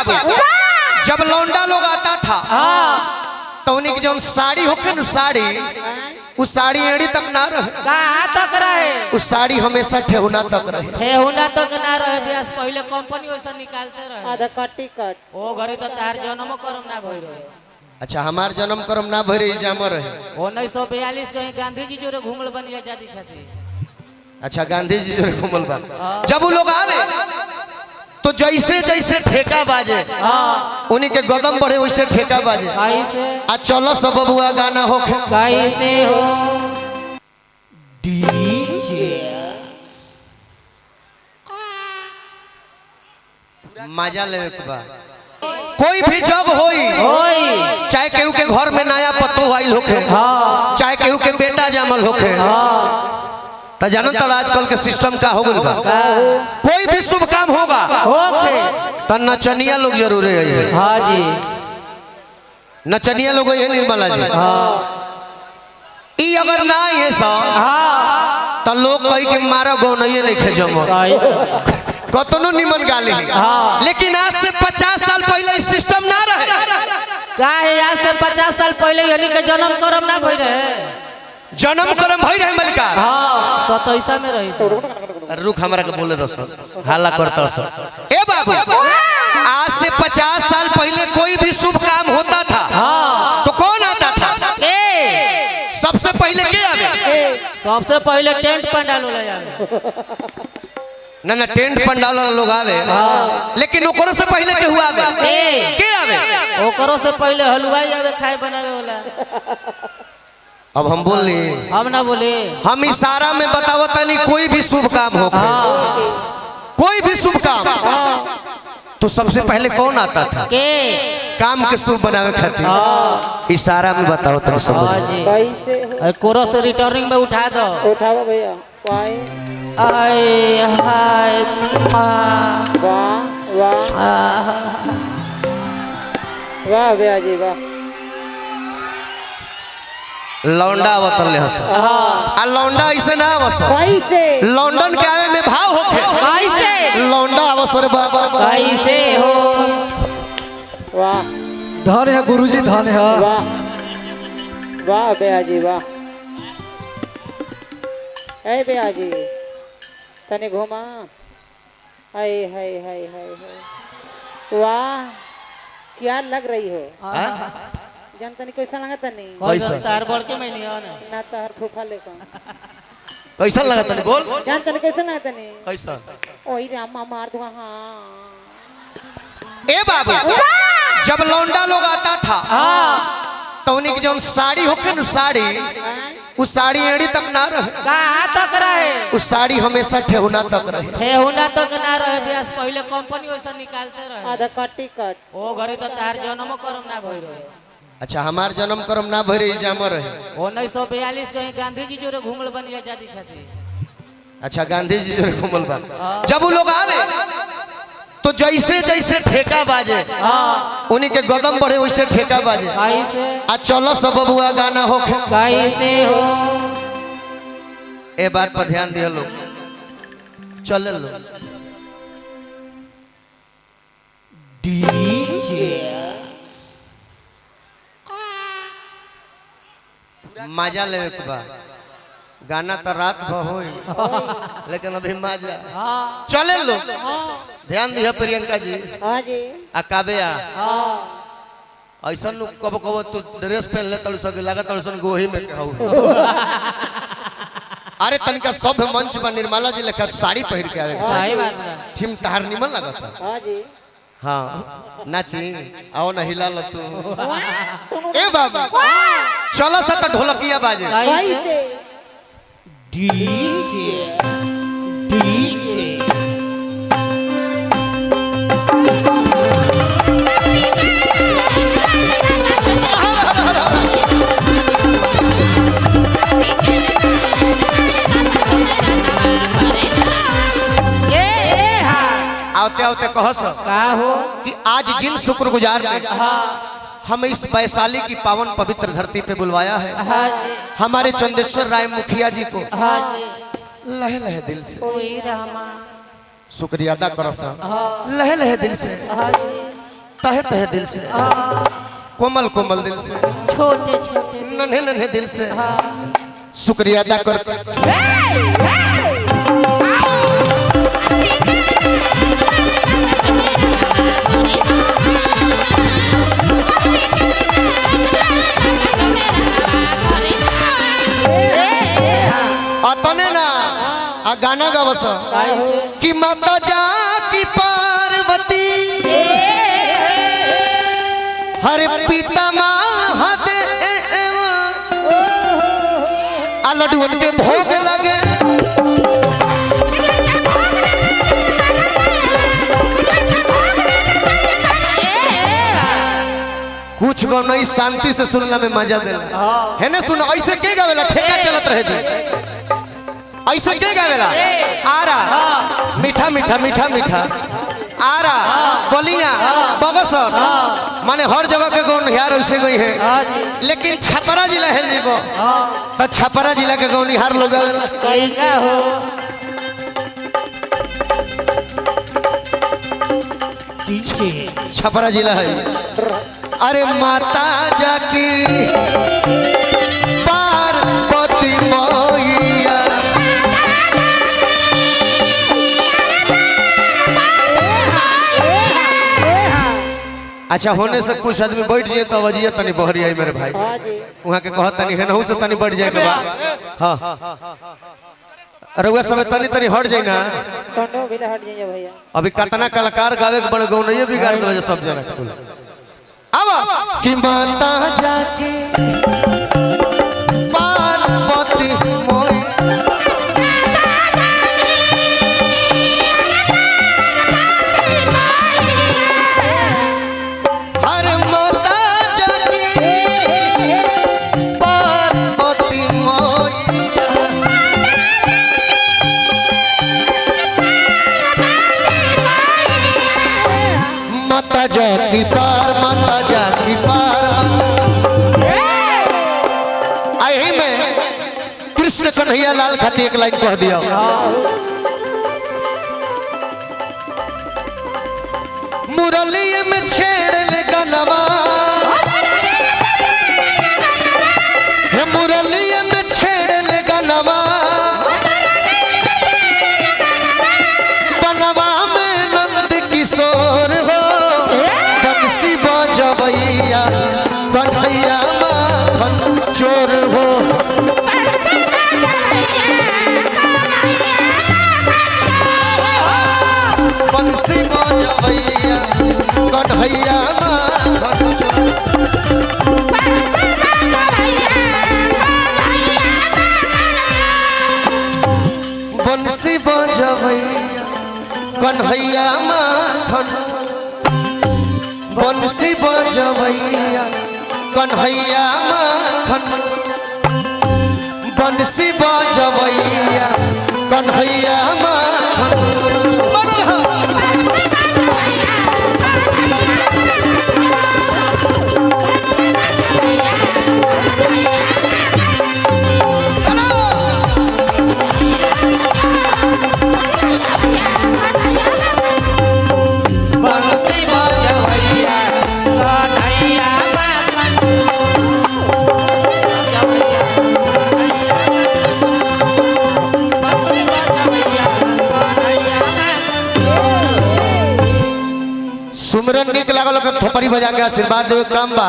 बाबू जब लौंडा लोग आता था तो उन्हीं की जो साड़ी होके न साड़ी उस साड़ी एड़ी तक ना रहे कहाँ तक रहे उस साड़ी हमेशा ठेहुना तक रहे ठेहुना तक ना रहे ब्यास पहले कंपनी वैसा निकालते रहे आधा कटी कट ओ घरे तो तार जन्म करम ना भई रहे। अच्छा हमार जन्म कर्म ना भरे जामर रहे 1942 कहीं गांधी जी जोरे घूमल बनी आजादी खातिर। अच्छा गांधी जी जो घूमल बा जब वो लोग आवे तो जैसे जैसे ठेका बाजे उन्हीं के कदम बढ़े वैसे ठेका बाजे कैसे आज चलो सब बबुआ गाना हो कैसे हो डीजे मजा ले बा कोई भी जग होई ओए चाहे केहू के घर में नया पत्तो आइल होखे चाहे केहू के बेटा जामल होखे तो जानत तो आजकल के सिस्टम का हो गइल बा कोई भी शुभ काम होगा ओके तो नचनिया लोग जरूर है हां जी नचनिया लोग ये निर्मला जी ई अगर ना है सो तो लोग कही के मारा गो नहीं लिखे जमो कतनो निमन गाली लेकिन आज से 50 साल पहले सिस्टम ना रहे काहे आज से 50 साल पहले यानी के जन्म करम ना भई रहे जन्म कर्म भई रहे मलिका हां 27 में रही रुक हमरा के बोले दो हल्ला करता सो ए बाबू आज से 50 साल पहले कोई भी शुभ काम होता था तो कौन आता था के सबसे पहले के आवे सबसे पहले टेंट पंडाल ले आवे ना टेंट पंडाल लोग आवे लेकिन ओकरो से पहले के हुआ आवे के आवे ओकरो से पहले हलवाई आवे खाए बनावे वाला। अब हम बोल ली हम ना बोले हम इशारा में बतावता नहीं कोई भी शुभ काम हो कोई भी शुभ काम तो सबसे पहले कौन आता था के काम के शुभ बनावे खातिर इशारा में बताओ तुम सब कैसे कोरस से रिटर्निंग में उठा दो उठावा भैया वाई आए हाय वाह वाह वाह भैया जी वाह लौंडा आवतल ले हस आ लौंडा ऐसे ना आवस कैसे लंदन के आवे में भाव होके कैसे लौंडा आवसर बाबा कैसे हो वाह धन है गुरुजी धन है वाह वाह भैया जी वाह ए भैया जी तने घुमा हाय हाय हाय हाय हाय वाह क्या लग रही हो जान तनी कैसा लगा तनी कैसा तार बढ़ के मैं नहीं ना तार फूफा लेको कैसा लगा तनी बोल जान तनी कैसा लगा तनी कैसा ओई रामा मार दूंगा हां ए बाबू जब लौंडा लोग आता था तो उन्हीं की जो साड़ी होके न साड़ी उस साड़ी एड़ी तक ना रहे कहाँ तक रहे उस साड़ी हमेशा ठेहुना तक रहे ठेहुना तक ना रहे ब्यास पहले कंपनी वैसा निकालते रहे आधा कटी कट ओ घरे तो तार जन्म करम ना भई रहे। अच्छा हमार जन्म कर्म ना भरे जामर रहे 1942 कहीं गांधी जी जोरे घूमल बनी आजादी खातिर। अच्छा गांधी जी जो घूमल बा जब वो लोग आवे तो जैसे जैसे ठेका बाजे उन्हीं के कदम बढ़े वैसे ठेका बाजे कैसे आज चलो सब बबुआ गाना हो कैसे हो ए बात पर ध्यान दिया लोग चल लो डीजे मजा ले बा गाना तो रात भर होई लेकिन अभी मजा चले लो ध्यान दिया प्रियंका जी हां जी आ काव्या ऐसा कब कब तू ड्रेस पहन ले तड़ सके लगा तड़ सन गोही में कहू अरे तनिका सब मंच पर निर्मला जी लेकर साड़ी पहन के आवे सही बात है ठिम तहार निमन लगता हां जी हाँ नाची आओ ना हिला लो तू ए बाबा चलो सा तो ढोलकिया बाजे कैसे डीजे डीजे आवते आवते कहो का हो कि आज जिन शुक्रगुजार ने हमें इस वैशाली की पावन पवित्र धरती पे बुलवाया है हाँ जी हमारे चंदेश्वर राय मुखिया जी को हाँ जी लहे लहे दिल से ओई रामा शुक्रिया अदा करो सर लहे लहे दिल से हाँ जी तहे तहे दिल से, कोमल कोमल दिल से, छोटे छोटे नन्हे नन्हे दिल से शुक्रिया अदा करते। अतने ना आ गाना गावस कि माता जा की पार्वती हरे पिता महादेव आ लड्डुअन के भोग लगे कुछ गो नहीं शांति से सुनला में मजा देला है ना। सुन ऐसे के गावेला ठेका चलत रहे थे ऐसे के गावेला आरा मीठा मीठा मीठा मीठा आरा बलिया बगसर माने हर जगह के गौन हियार ऐसे गई है। लेकिन छपरा जिला है जीवो तो छपरा जिला के गौन हियार लोग कहीं हो छपरा जिला है। अरे माता जाकी पार्वती मैया अच्छा होने से कुछ आदमी बैठ जाए तो वजिया तनी बहरी आई मेरे भाई वहाँ के कहत तनी है ना से तनी बैठ जाए के बाद हाँ अरे वह समय तनी तनी हट जाए ना कंडो भी हट जाइए भैया। अभी कितना कलाकार गावे के बड़े गौन ये बिगाड़ दे सब जना अब कि माता जाके पार्वती मोई हर माता जाके पार्वती मोई माता जाकी पार माता जाकी पार आई में कृष्ण कन्हैया लाल खाती एक लाइन कह दिया मुरली में छेड़ ले गनवा मुरली में छेड़ ले गनवा बनवा में नंद किशोर हो बंसी बजवैया कन्हैया माखन चोर हो बंसी बजवैया कन्हैया माखन चोर बंसी बजवैया कन्हैया माखन बंसी बजवैया कन्हैया माखन बंसी बजवैया कन्हैया माखन बंसी बजवैया कन्हैया माखन सुमरन निक लागल थोपड़ी बजा के आशीर्वाद देवे काम बा